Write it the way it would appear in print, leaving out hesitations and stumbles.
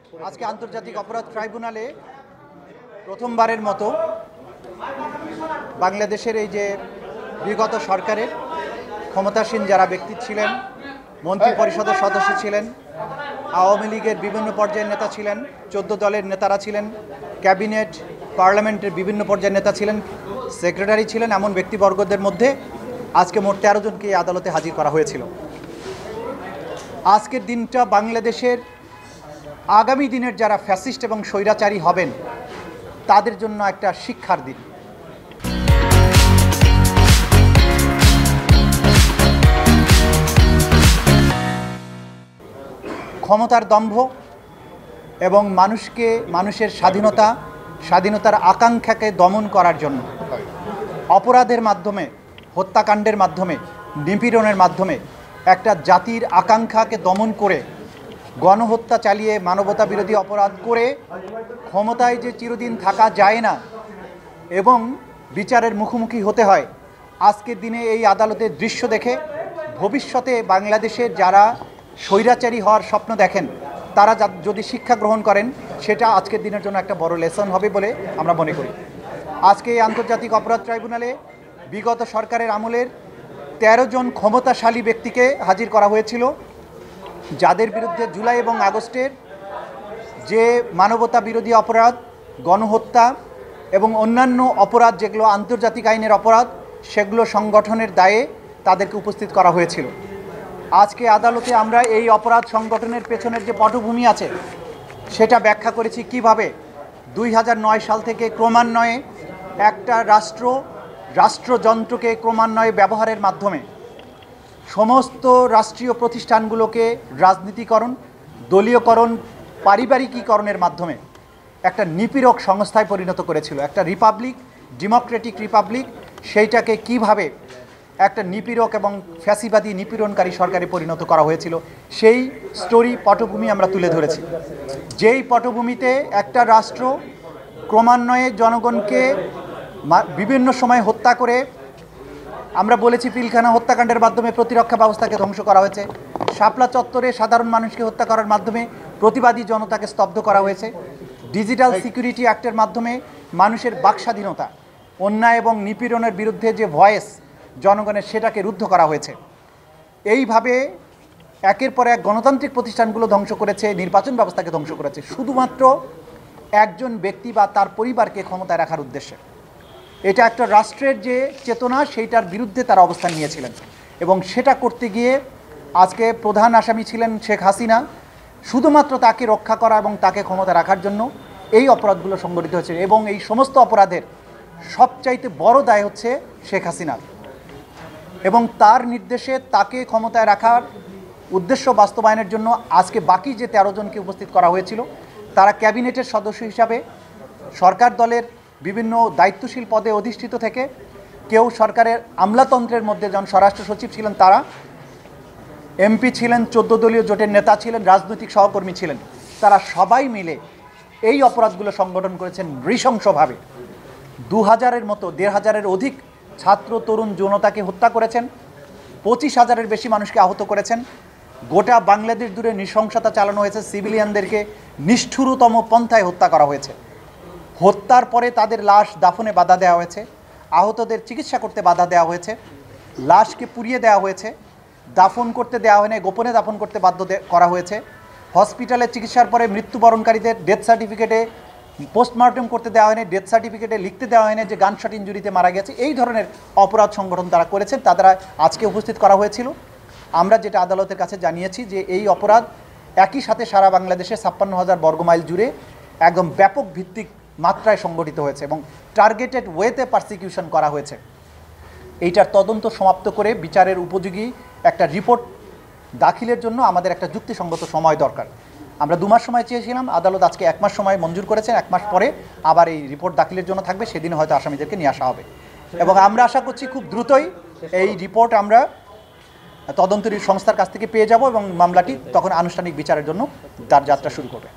আজকে আন্তর্জাতিক অপরাধ ট্রাইব্যুনালে প্রথমবারের মতো বাংলাদেশের এই যে বিগত সরকারের ক্ষমতাসীন যারা ব্যক্তি ছিলেন, মন্ত্রী পরিষদের সদস্য ছিলেন, আওয়ামী লীগের বিভিন্ন পর্যায়ের নেতা ছিলেন, 14 দলের নেতারা ছিলেন, ক্যাবিনেট পার্লামেন্টের বিভিন্ন পর্যায়ের নেতা ছিলেন, সেক্রেটারি ছিলেন, এমন ব্যক্তিবর্গদের মধ্যে আজকে মোট 13 জনকে আদালতে হাজির করা হয়েছিল। আজকের দিনটা বাংলাদেশের আগামী দিনের যারা ফ্যাসিস্ট এবং স্বৈরাচারী হবেন তাদের জন্য একটা শিক্ষার দিন। ক্ষমতার দম্ভ এবং মানুষের স্বাধীনতার আকাঙ্ক্ষাকে দমন করার জন্য অপরাধের মাধ্যমে, হত্যাকাণ্ডের মাধ্যমে, নিপীড়নের মাধ্যমে একটা জাতির আকাঙ্ক্ষাকে দমন করে গণহত্যা চালিয়ে মানবতা বিরোধী অপরাধ করে ক্ষমতায় যে চিরদিন থাকা যায় না এবং বিচারের মুখোমুখি হতে হয়, আজকের দিনে এই আদালতের দৃশ্য দেখে ভবিষ্যতে বাংলাদেশের যারা স্বৈরাচারী হওয়ার স্বপ্ন দেখেন তারা যদি শিক্ষা গ্রহণ করেন সেটা আজকের দিনের জন্য একটা বড় লেসন হবে বলে আমরা মনে করি। আজকে এই আন্তর্জাতিক অপরাধ ট্রাইব্যুনালে বিগত সরকারের আমলের 13 জন ক্ষমতাশালী ব্যক্তিকে হাজির করা হয়েছিল, যাদের বিরুদ্ধে জুলাই এবং আগস্টের যে মানবতা বিরোধী অপরাধ, গণহত্যা এবং অন্যান্য অপরাধ যেগুলো আন্তর্জাতিক আইনের অপরাধ, সেগুলো সংগঠনের দায়ে তাদেরকে উপস্থিত করা হয়েছিল। আজকে আদালতে আমরা এই অপরাধ সংগঠনের পেছনের যে পটভূমি আছে সেটা ব্যাখ্যা করেছি কিভাবে 2009 সাল থেকে ক্রমান্বয়ে একটা রাষ্ট্রযন্ত্রকে ক্রমান্বয়ে ব্যবহারের মাধ্যমে সমস্ত রাষ্ট্রীয় প্রতিষ্ঠানগুলোকে রাজনীতিকরণ, দলীয়করণ, পারিবারিকীকরণের মাধ্যমে একটা নিপীড়ক সংস্থায় পরিণত করেছিল। একটা রিপাবলিক, ডেমোক্রেটিক রিপাবলিক, সেইটাকে কিভাবে একটা নিপীড়ক এবং ফ্যাসিবাদী নিপীড়নকারী সরকারে পরিণত করা হয়েছিল সেই স্টোরি পটভূমি আমরা তুলে ধরেছি। যেই পটভূমিতে একটা রাষ্ট্র ক্রমান্বয়ে জনগণকে বিভিন্ন সময় হত্যা করে, আমরা বলেছি পিলখানা হত্যাকাণ্ডের মাধ্যমে প্রতিরক্ষা ব্যবস্থাকে ধ্বংস করা হয়েছে, শাপলা চত্বরে সাধারণ মানুষকে হত্যা করার মাধ্যমে প্রতিবাদী জনতাকে স্তব্ধ করা হয়েছে, ডিজিটাল সিকিউরিটি অ্যাক্টের মাধ্যমে মানুষের বাকস্বাধীনতা, অন্যায় এবং নিপীড়নের বিরুদ্ধে যে ভয়েস জনগণের সেটাকে রুদ্ধ করা হয়েছে। এইভাবে একের পর এক গণতান্ত্রিক প্রতিষ্ঠানগুলো ধ্বংস করেছে, নির্বাচন ব্যবস্থাকে ধ্বংস করেছে শুধুমাত্র একজন ব্যক্তি বা তার পরিবারকে ক্ষমতায় রাখার উদ্দেশ্যে। এটা একটা রাষ্ট্রের যে চেতনা সেইটার বিরুদ্ধে তারা অবস্থান নিয়েছিলেন এবং সেটা করতে গিয়ে আজকে প্রধান আসামি ছিলেন শেখ হাসিনা। শুধুমাত্র তাকে রক্ষা করা এবং তাকে ক্ষমতা রাখার জন্য এই অপরাধগুলো সংঘটিত হয়েছে এবং এই সমস্ত অপরাধের সবচাইতে বড় দায় হচ্ছে শেখ হাসিনার এবং তার নির্দেশে তাকে ক্ষমতায় রাখার উদ্দেশ্য বাস্তবায়নের জন্য আজকে বাকি যে 13 জনকে উপস্থিত করা হয়েছিল তারা ক্যাবিনেটের সদস্য হিসাবে সরকার দলের বিভিন্ন দায়িত্বশীল পদে অধিষ্ঠিত থেকে, কেউ সরকারের আমলাতন্ত্রের মধ্যে যখন স্বরাষ্ট্র সচিব ছিলেন তারা, এমপি ছিলেন, 14 দলীয় জোটের নেতা ছিলেন, রাজনৈতিক সহকর্মী ছিলেন, তারা সবাই মিলে এই অপরাধগুলো সংগঠন করেছেন নৃশংসভাবে। 2000-এর মতো 1500-এর অধিক ছাত্র তরুণ জনতাকে হত্যা করেছেন, 25,000-এর বেশি মানুষকে আহত করেছেন। গোটা বাংলাদেশ জুড়ে নৃশংসতা চালানো হয়েছে, সিভিলিয়ানদেরকে নিষ্ঠুরতম পন্থায় হত্যা করা হয়েছে। হত্যার পরে তাদের লাশ দাফনে বাধা দেওয়া হয়েছে, আহতদের চিকিৎসা করতে বাধা দেওয়া হয়েছে, লাশকে পুড়িয়ে দেওয়া হয়েছে, দাফন করতে দেওয়া হয়নি, গোপনে দাফন করতে বাধ্য করা হয়েছে। হসপিটালে চিকিৎসার পরে মৃত্যুবরণকারীদের ডেথ সার্টিফিকেটে পোস্টমর্টম করতে দেওয়া হয়নি, ডেথ সার্টিফিকেটে লিখতে দেওয়া হয়নি যে গানশট ইঞ্জুরিতে মারা গেছে। এই ধরনের অপরাধ সংগঠন তারা করেছেন, তারা আজকে উপস্থিত করা হয়েছিল। আমরা যেটা আদালতের কাছে জানিয়েছি যে এই অপরাধ একই সাথে সারা বাংলাদেশে 56,000 বর্গমাইল জুড়ে একদম ব্যাপক ভিত্তিক মাত্রায় সংগঠিত হয়েছে এবং টার্গেটেড ওয়েতে পারসিকিউশন করা হয়েছে। এইটার তদন্ত সমাপ্ত করে বিচারের উপযোগী একটা রিপোর্ট দাখিলের জন্য আমাদের একটা যুক্তিসঙ্গত সময় দরকার। আমরা 2 মাস সময় চেয়েছিলাম, আদালত আজকে 1 মাস সময় মঞ্জুর করেছেন। 1 মাস পরে আবার এই রিপোর্ট দাখিলের জন্য থাকবে, সেদিন হয়তো আসামিদেরকে নিয়ে আসা হবে এবং আমরা আশা করছি খুব দ্রুতই এই রিপোর্ট আমরা তদন্তকারী সংস্থার কাছ থেকে পেয়ে যাব এবং মামলাটি তখন আনুষ্ঠানিক বিচারের জন্য তার যাত্রা শুরু করবে।